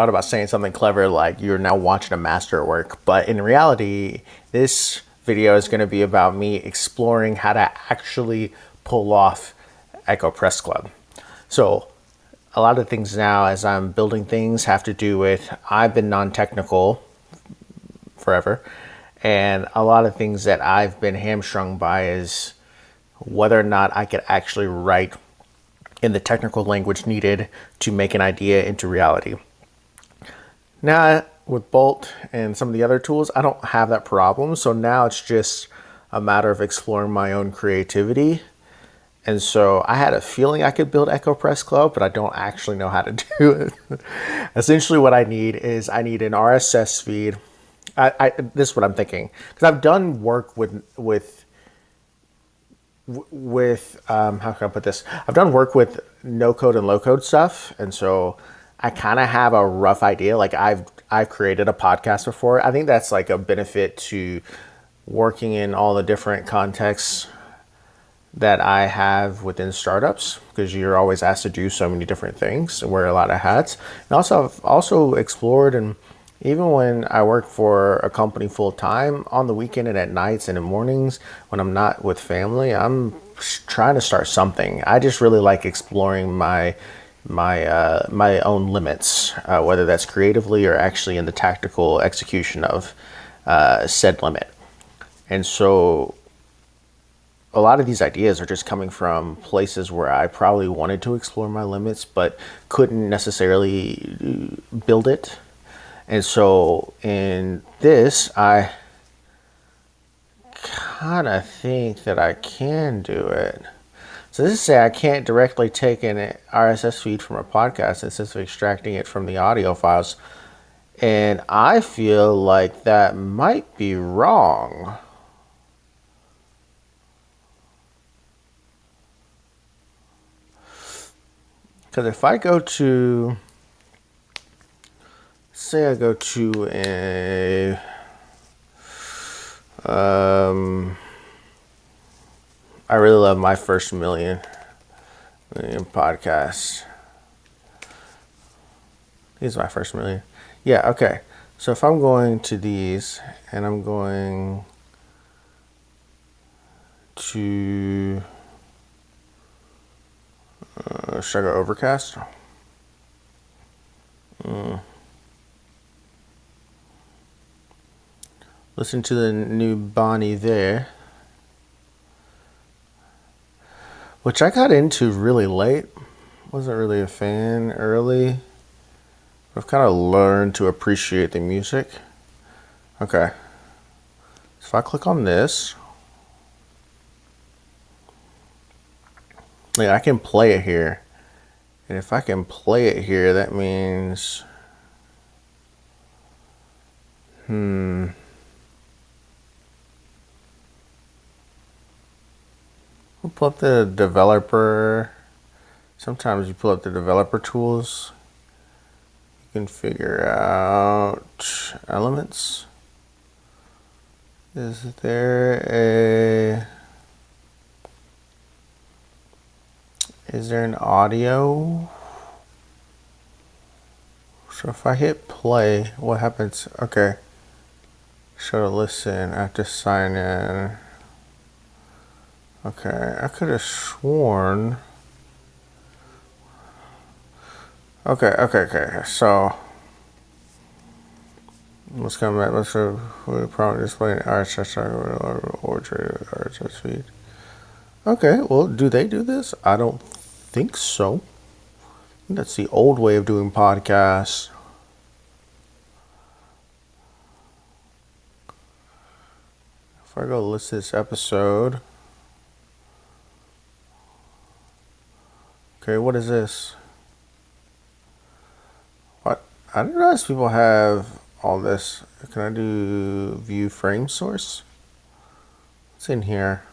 thought about saying something clever like you're now watching a masterwork, but in reality, this video is going to be about me exploring how to actually pull off Echo Press Club. So a lot of things now as I'm building things have to do with, I've been non-technical forever, and a lot of things that I've been hamstrung by is whether or not I could actually write in the technical language needed to make an idea into reality. Now with Bolt and some of the other tools, I don't have that problem. So now it's just a matter of exploring my own creativity. And so I had a feeling I could build Echo Press Club, but I don't actually know how to do it. Essentially what I need is I need an RSS feed. This is what I'm thinking, because I've done work with how can I put this? I've done work with no code and low code stuff, and so I kind of have a rough idea. Like I've created a podcast before. I think that's like a benefit to working in all the different contexts that I have within startups, because you're always asked to do so many different things and wear a lot of hats. And also I've also explored, and even when I work for a company full time, on the weekend and at nights and in mornings when I'm not with family, I'm trying to start something. I just really like exploring my own limits, whether that's creatively or actually in the tactical execution of said limit. And so a lot of these ideas are just coming from places where I probably wanted to explore my limits but couldn't necessarily build it. And so in this, I kind of think that I can do it. So this is say I can't directly take an RSS feed from a podcast instead of extracting it from the audio files. And I feel like that might be wrong. Because if I go to, say I go to a, I really love My First Million podcast. These are My First Million. Yeah, okay. So if I'm going to these and I'm going to, should I go Overcast? Listen to the new Bonnie there, which I got into really late. Wasn't really a fan early. I've kind of learned to appreciate the music. Okay. So if I click on this, yeah, I can play it here. And if I can play it here, that means, we'll pull up the developer. Sometimes you pull up the developer tools. You can figure out elements. Is there an audio? So if I hit play, what happens? Okay. Show to listen. I have to sign in. Okay, I could have sworn. Okay. So let's come back. Let's probably display an RSS or RSS feed. Okay, well, do they do this? I don't think so. That's the old way of doing podcasts. If I go list this episode. Okay, what is this? What? I didn't realize people have all this. Can I do view frame source? What's in here?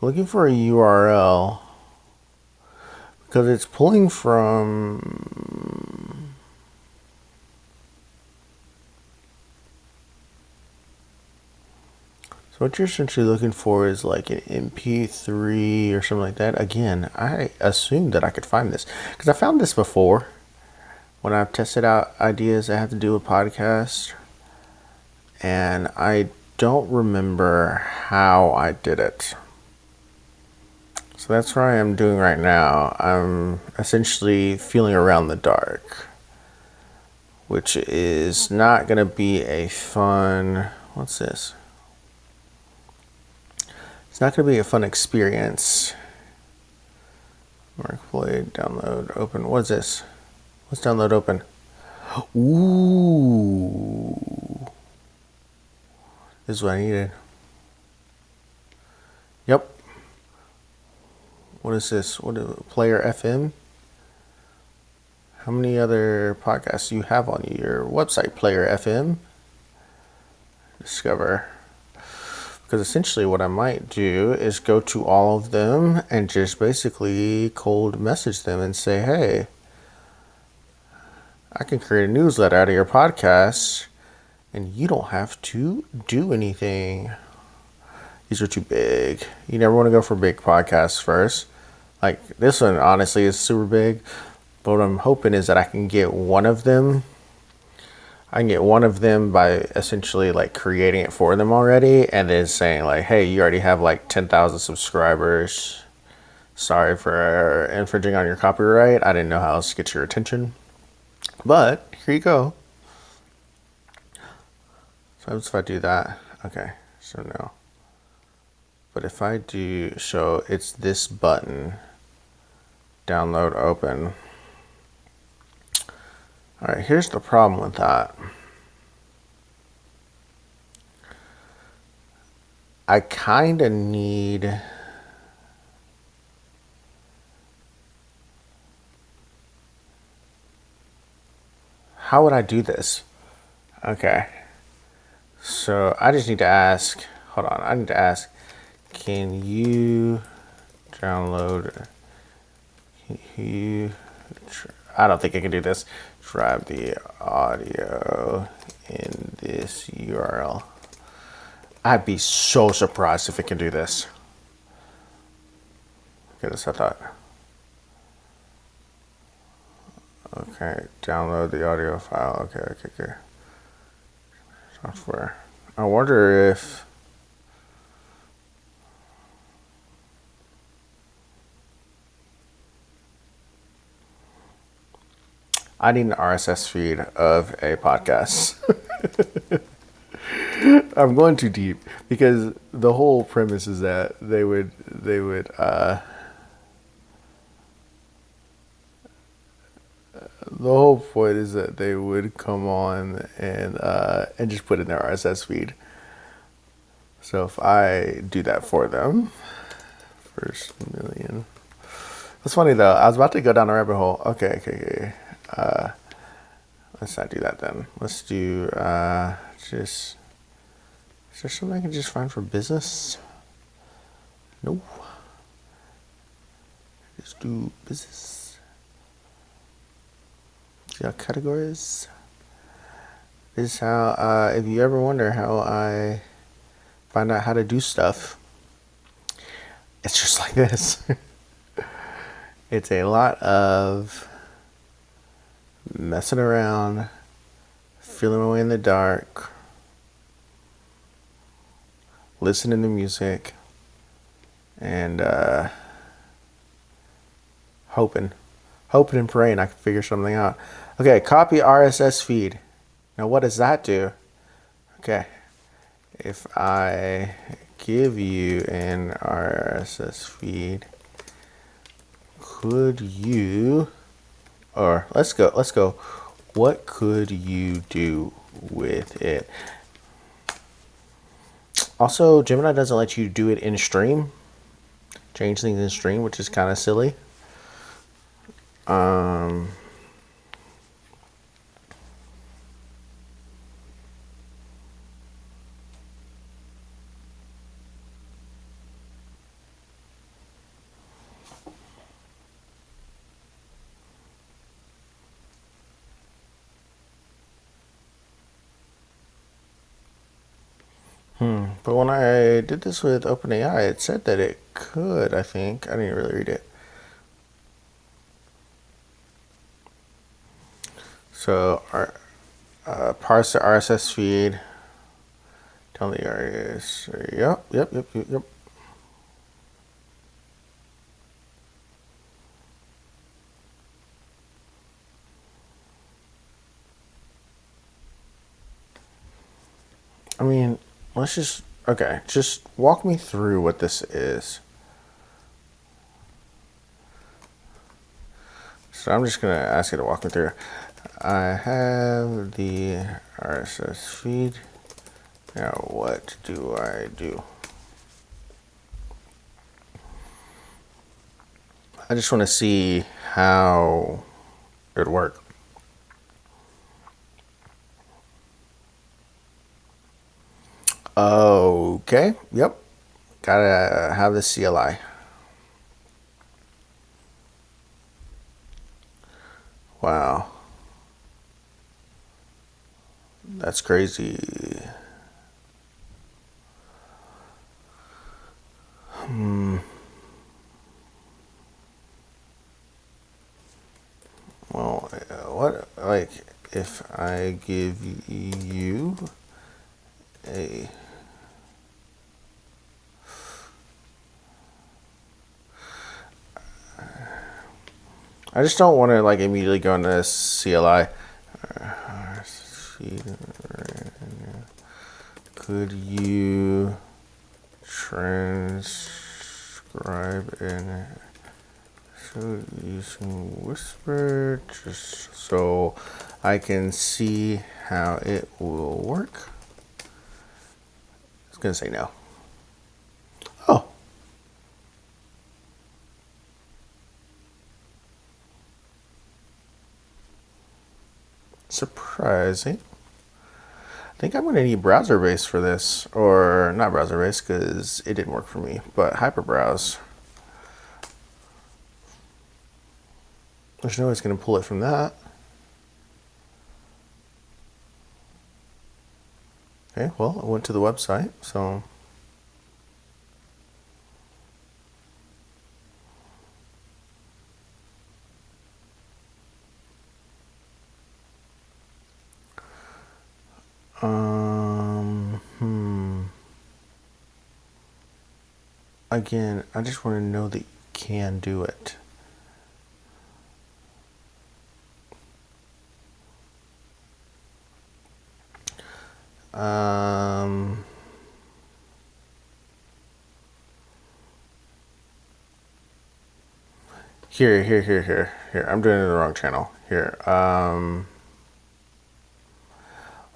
Looking for a URL because it's pulling from. So what you're essentially looking for is like an MP3 or something like that. Again, I assumed that I could find this because I found this before when I've tested out ideas that have to do with podcasts, and I don't remember how I did it. So that's what I am doing right now. I'm essentially feeling around the dark, which is not going to be a fun... What's this? It's not going to be a fun experience. Mark Floyd, download, open. What is this? What's download, open? Ooh. This is what I needed. Yep. What is this? What is Player FM? How many other podcasts do you have on your website, Player FM? Discover. Because essentially what I might do is go to all of them and just basically cold message them and say, hey, I can create a newsletter out of your podcast and you don't have to do anything. These are too big. You never want to go for big podcasts first. Like this one honestly is super big. But what I'm hoping is that I can get one of them. I can get one of them by essentially like creating it for them already and then saying like, hey, you already have like 10,000 subscribers. Sorry for infringing on your copyright. I didn't know how else to get your attention. But here you go. So if I do that, okay, so no. But if I do show it's this button, download, open. All right, here's the problem with that. I kind of need... How would I do this? Okay. So I just need to ask, hold on, I need to ask, can you download, I don't think I can do this. Drive the audio in this URL. I'd be so surprised if it can do this. Okay, that's what I thought. Okay, download the audio file. Okay. Software. I wonder if... I need an RSS feed of a podcast. I'm going too deep because the whole premise is that they would the whole point is that they would come on and just put in their RSS feed. So if I do that for them, first million. That's funny though. I was about to go down a rabbit hole. Okay. Let's not do that then. Let's do just... Is there something I can just find for business? No. Just do business. See how categories? This is how, if you ever wonder how I find out how to do stuff, it's just like this. It's a lot of messing around, feeling my way in the dark, listening to music, and hoping and praying I can figure something out. Okay, copy RSS feed. Now what does that do? Okay, if I give you an RSS feed, could you... Or let's go. What could you do with it? Also, Gemini doesn't let you do it in stream. Change things in stream, which is kind of silly. But when I did this with OpenAI, it said that it could, I think. I didn't really read it. So our parse the RSS feed. Tell the RSS. Yep. I mean, let's just walk me through what this is. So I'm just gonna ask you to walk me through. I have the RSS feed. Now what do I do? I just want to see how it would work. Okay, yep. Gotta have the CLI. Wow. That's crazy. Well, what, like, if I give you a. I just don't want to, like, immediately go into CLI. Could you transcribe in using Whisper just so I can see how it will work? It's gonna say no. Oh. Surprising. I think I'm gonna need browser base for this, or not browser base because it didn't work for me, but hyperbrowse. There's no way it's gonna pull it from that. Okay, well, I went to the website, so. Again, I just want to know that you can do it. Here. I'm doing it in the wrong channel. Here.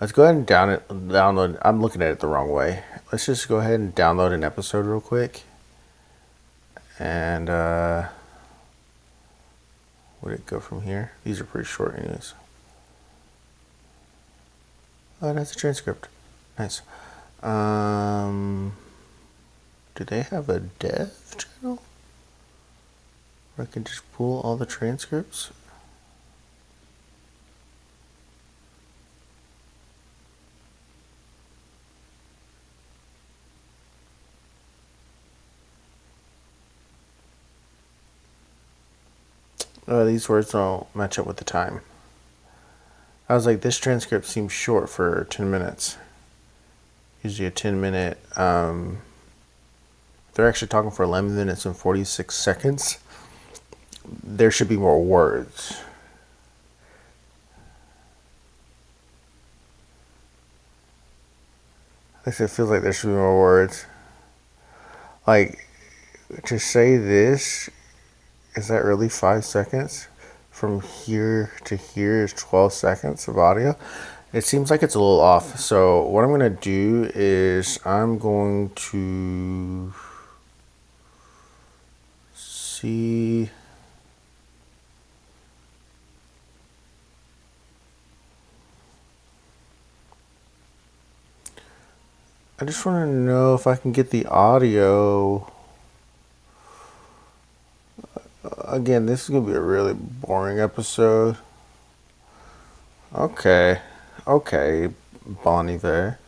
Let's go ahead and download. I'm looking at it the wrong way. Let's just go ahead and download an episode real quick. And where'd it go from here? These are pretty short anyways. Oh, that's a transcript. Nice. Do they have a dev channel where I can just pull all the transcripts? These words don't match up with the time. I was like, this transcript seems short for 10 minutes. Usually a 10-minute. They're actually talking for 11 minutes and 46 seconds. There should be more words. At least it feels like there should be more words. Like, to say this, is that really 5 seconds? From here to here is 12 seconds of audio. It seems like it's a little off. So what I'm going to do is I'm going to see. I just want to know if I can get the audio. Again, this is going to be a really boring episode. Okay, Bon Iver.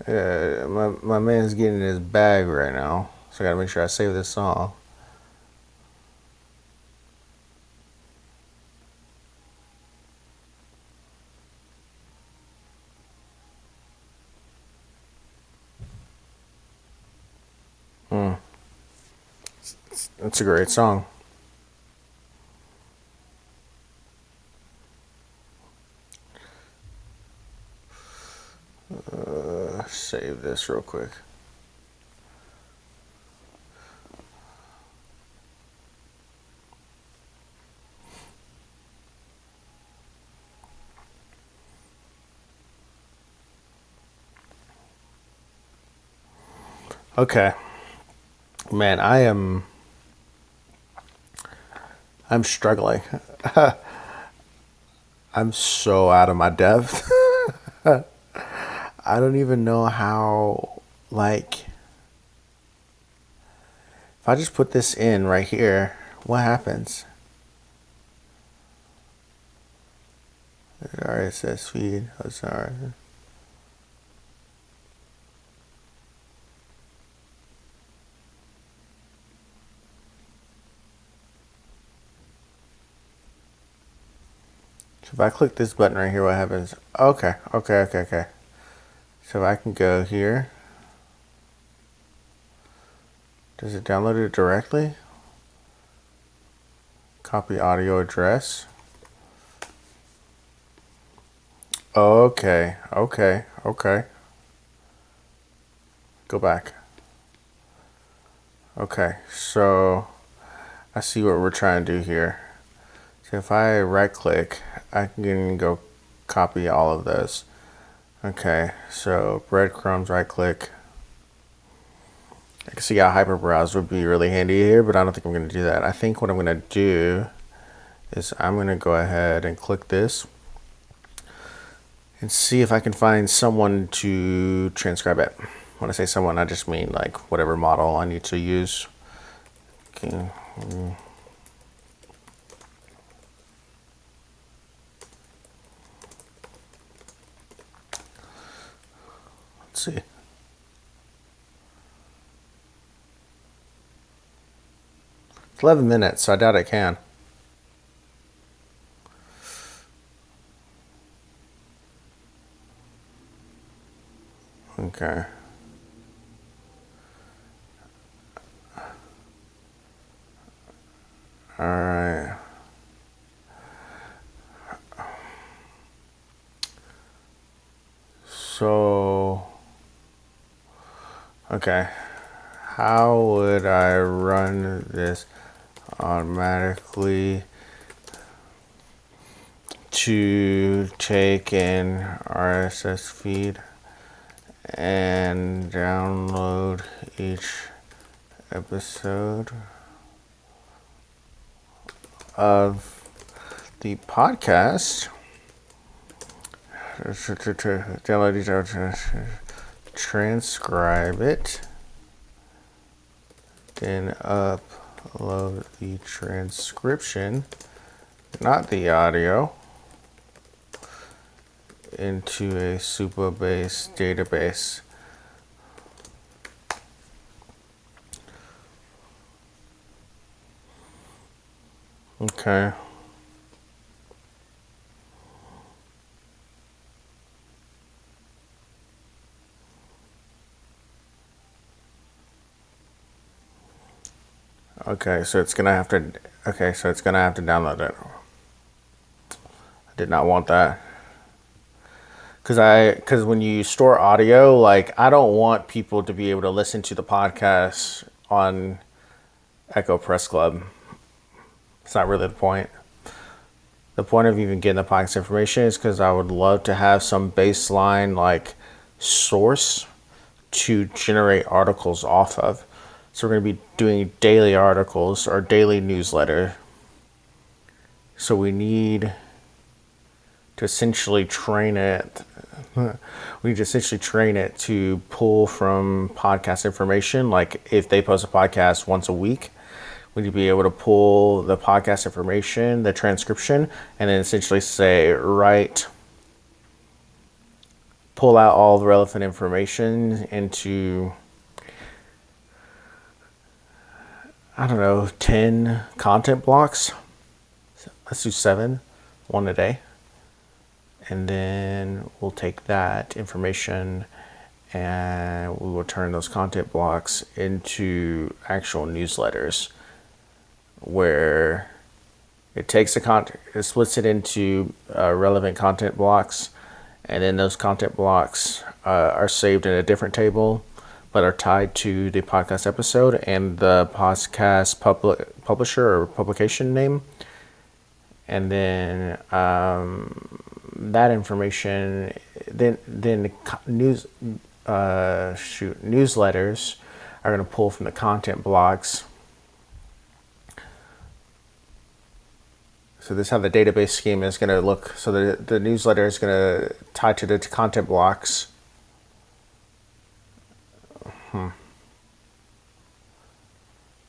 Yeah, my man's getting his bag right now. So I gotta make sure I save this song. It's a great song. Save this real quick. Okay. Man, I'm struggling. I'm so out of my depth. I don't even know how, like, if I just put this in right here, what happens? RSS feed. Oh, sorry. So if I click this button right here, what happens? Okay. So if I can go here, does it download it directly? Copy audio address. Okay. Go back. Okay, so I see what we're trying to do here. So if I right click, I can go copy all of those. Okay, so breadcrumbs, right click. I can see how hyperbrowse would be really handy here, but I don't think I'm going to do that. I think what I'm going to do is I'm going to go ahead and click this and see if I can find someone to transcribe it. When I say someone, I just mean like whatever model I need to use. Okay. Let's see. It's 11 minutes, so I doubt I can. Okay. All right. So, okay. How would I run this automatically to take an RSS feed and download each episode of the podcast? Download each episode, transcribe it, then upload the transcription, not the audio, into a Supabase database. Okay. Okay, so it's gonna have to. Okay, so it's gonna have to download it. I did not want that. Because when you store audio, like I don't want people to be able to listen to the podcast on Echo Press Club. It's not really the point. The point of even getting the podcast information is because I would love to have some baseline like source to generate articles off of. So we're going to be doing daily articles or daily newsletter. So we need to essentially train it. We need to essentially train it to pull from podcast information. Like if they post a podcast once a week, we need to be able to pull the podcast information, the transcription, and then essentially say, right, pull out all the relevant information into I don't know, 10 content blocks. Let's do 7, one a day. And then we'll take that information and we will turn those content blocks into actual newsletters where it takes the content, it splits it into relevant content blocks, and then those content blocks are saved in a different table but are tied to the podcast episode and the podcast publisher or publication name. And then that information, then the newsletters are going to pull from the content blocks. So this is how the database schema is going to look. So the newsletter is going to tie to the content blocks.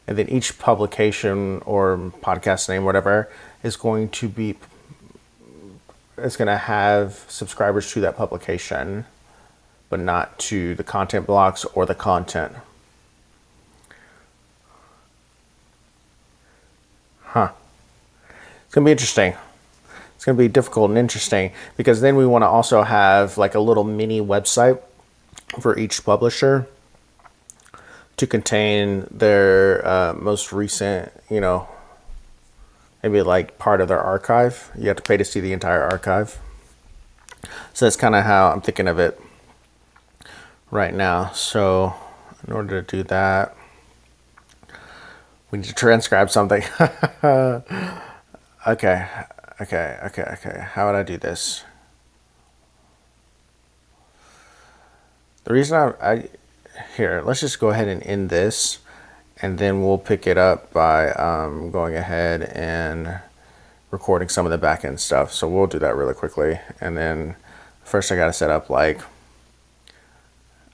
And then each publication or podcast name, whatever, is going to have subscribers to that publication, but not to the content blocks or the content. It's going to be interesting. It's going to be difficult and interesting because then we want to also have like a little mini website for each publisher to contain their most recent, maybe like part of their archive. You have to pay to see the entire archive. So that's kind of how I'm thinking of it right now. So in order to do that, we need to transcribe something. Okay. How would I do this? The reason here, let's just go ahead and end this, and then we'll pick it up by going ahead and recording some of the backend stuff. So we'll do that really quickly. And then first I got to set up like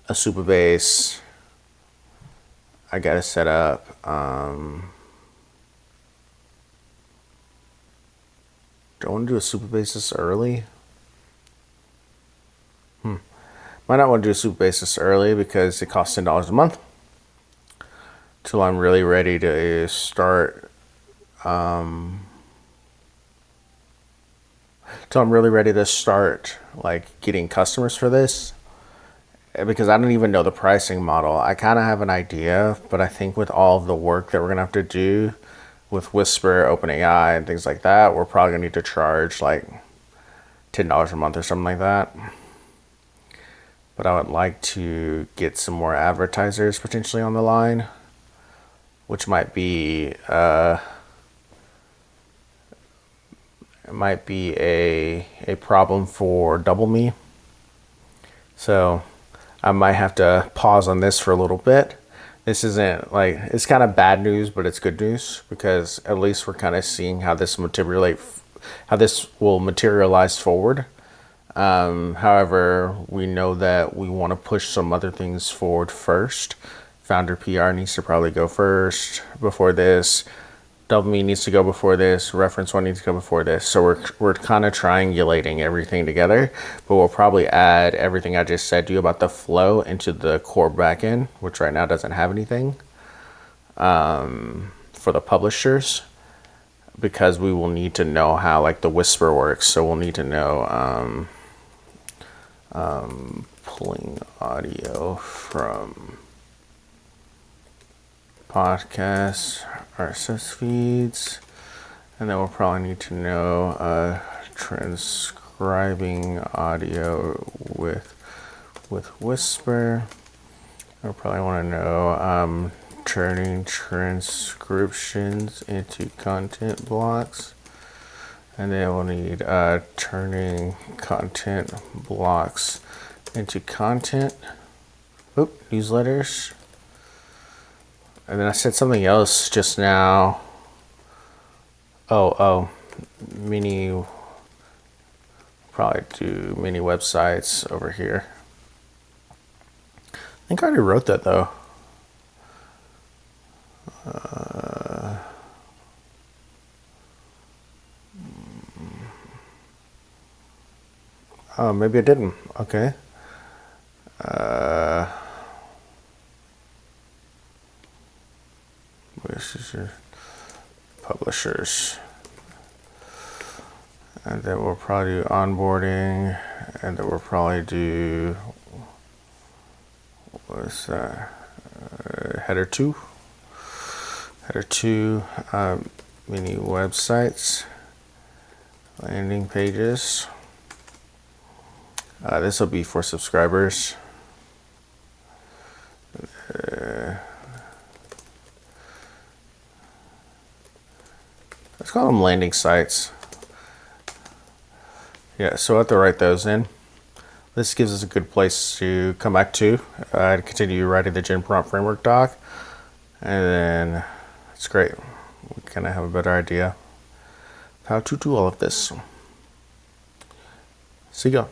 a Supabase. I got to set up do I want to do a Supabase this early? Might not want to do a Supabase this early because it costs $10 a month. Till I'm really ready to start. Like getting customers for this, because I don't even know the pricing model. I kind of have an idea, but I think with all of the work that we're gonna have to do with Whisper, OpenAI, and things like that, we're probably gonna need to charge like $10 a month or something like that. But I would like to get some more advertisers potentially on the line, which might be a problem for Double Me. So I might have to pause on this for a little bit. This isn't like, it's kind of bad news, but it's good news because at least we're kind of seeing how this will materialize forward. However, we know that we want to push some other things forward first. Founder PR needs to probably go first before this. Double Me needs to go before this. Reference One needs to go before this. So we're kind of triangulating everything together, but we'll probably add everything I just said to you about the flow into the core backend, which right now doesn't have anything for the publishers, because we will need to know how like the Whisper works. So we'll need to know pulling audio from podcasts, RSS feeds, and then we'll probably need to know transcribing audio with Whisper. We'll probably want to know turning transcriptions into content blocks, and then we'll need turning content blocks into content. Newsletters. And then I said something else just now. Probably do mini websites over here. I think I already wrote that though. Maybe I didn't. Okay. This is your publishers. And then we'll probably do onboarding, and then we'll probably do, what's that? Header 2. Header 2, mini websites, landing pages. This will be for subscribers. Let's call them landing sites. Yeah, so I have to write those in. This gives us a good place to come back to continue writing the Gen Prompt Framework doc. And then it's great. We kind of have a better idea of how to do all of this. See ya.